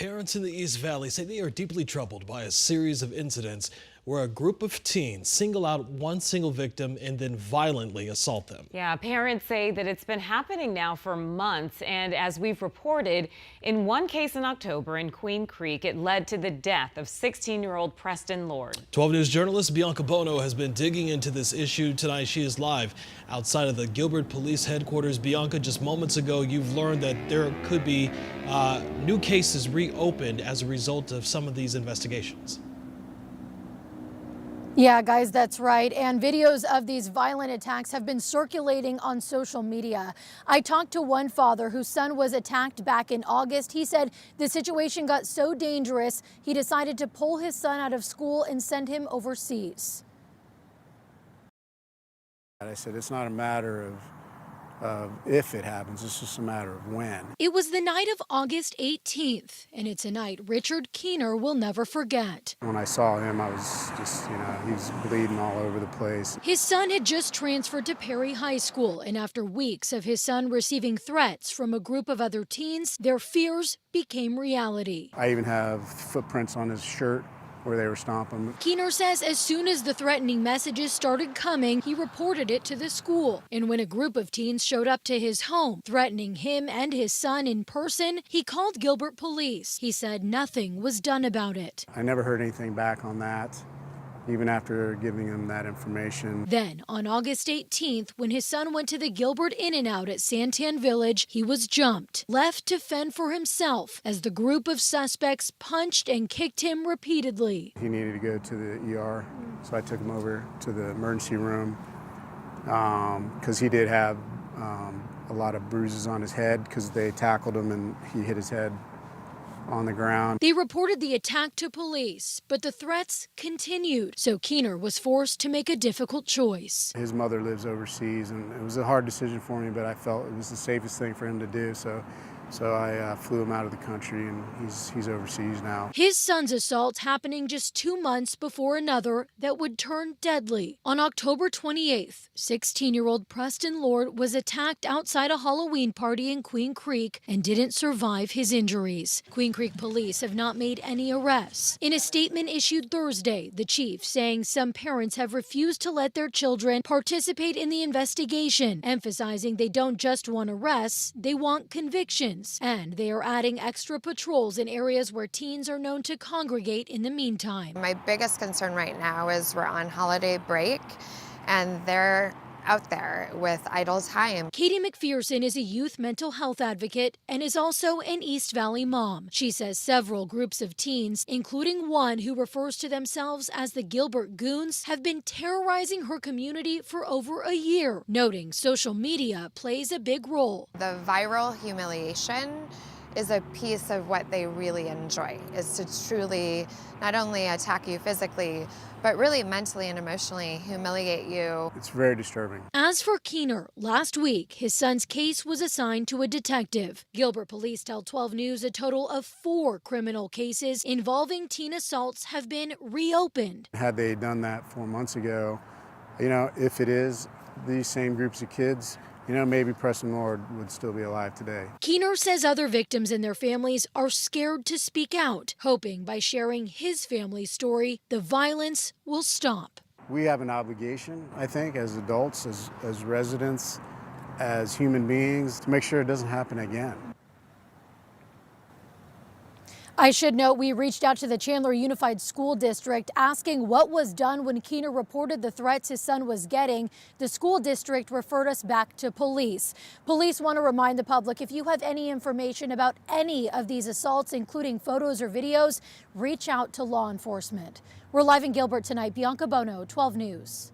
Parents in the East Valley say they are deeply troubled by a series of incidents where a group of teens single out one single victim and then violently assault them. Yeah, parents say that it's been happening now for months. And as we've reported, in one case in October in Queen Creek, it led to the death of 16-year-old Preston Lord. 12 News journalist Bianca Bono has been digging into this issue. Tonight she is live outside of the Gilbert Police Headquarters. Bianca, just moments ago, you've learned that there could be new cases reopened as a result of some of these investigations. Yeah, guys, that's right. And videos of these violent attacks have been circulating on social media. I talked to one father whose son was attacked back in August. He said the situation got so dangerous, he decided to pull his son out of school and send him overseas. I said, it's not a matter of if it happens, it's just a matter of when. It was the night of August 18th, and it's a night Richard Keener will never forget. When I saw him, I was just, he was bleeding all over the place. His son had just transferred to Perry High School, and after weeks of his son receiving threats from a group of other teens, their fears became reality. I even have footprints on his shirt where they were stomping. Keener says as soon as the threatening messages started coming, he reported it to the school. And when a group of teens showed up to his home, threatening him and his son in person, he called Gilbert Police. He said nothing was done about it. I never heard anything back on that, even after giving him that information. Then, on August 18th, when his son went to the Gilbert In-N-Out at Santan Village, he was jumped, left to fend for himself as the group of suspects punched and kicked him repeatedly. He needed to go to the ER, so I took him over to the emergency room because he did have a lot of bruises on his head because they tackled him and he hit his head on the ground. They reported the attack to police, but the threats continued, so Keener was forced to make a difficult choice. His mother lives overseas, and it was a hard decision for me, but I felt it was the safest thing for him to do, so I flew him out of the country, and he's overseas now. His son's assault happening just 2 months before another that would turn deadly. On October 28th, 16-year-old Preston Lord was attacked outside a Halloween party in Queen Creek and didn't survive his injuries. Queen Creek police have not made any arrests. In a statement issued Thursday, the chief saying some parents have refused to let their children participate in the investigation, emphasizing they don't just want arrests, they want convictions. And they are adding extra patrols in areas where teens are known to congregate in the meantime. My biggest concern right now is we're on holiday break and they're out there with idle time. Katie McPherson is a youth mental health advocate and is also an East Valley mom. She says several groups of teens, including one who refers to themselves as the Gilbert Goons, have been terrorizing her community for over a year, noting social media plays a big role. The viral humiliation is a piece of what they really enjoy, is to truly not only attack you physically, but really mentally and emotionally humiliate you. It's very disturbing. As for Keener, last week, his son's case was assigned to a detective. Gilbert police tell 12 News a total of 4 criminal cases involving teen assaults have been reopened. Had they done that 4 months ago, if it is these same groups of kids, maybe Preston Lord would still be alive today. Keener says other victims and their families are scared to speak out, hoping by sharing his family's story, the violence will stop. We have an obligation, I think, as adults, as residents, as human beings, to make sure it doesn't happen again. I should note we reached out to the Chandler Unified School District asking what was done when Keener reported the threats his son was getting. The school district referred us back to police. Police want to remind the public, if you have any information about any of these assaults, including photos or videos, reach out to law enforcement. We're live in Gilbert tonight. Bianca Bono, 12 News.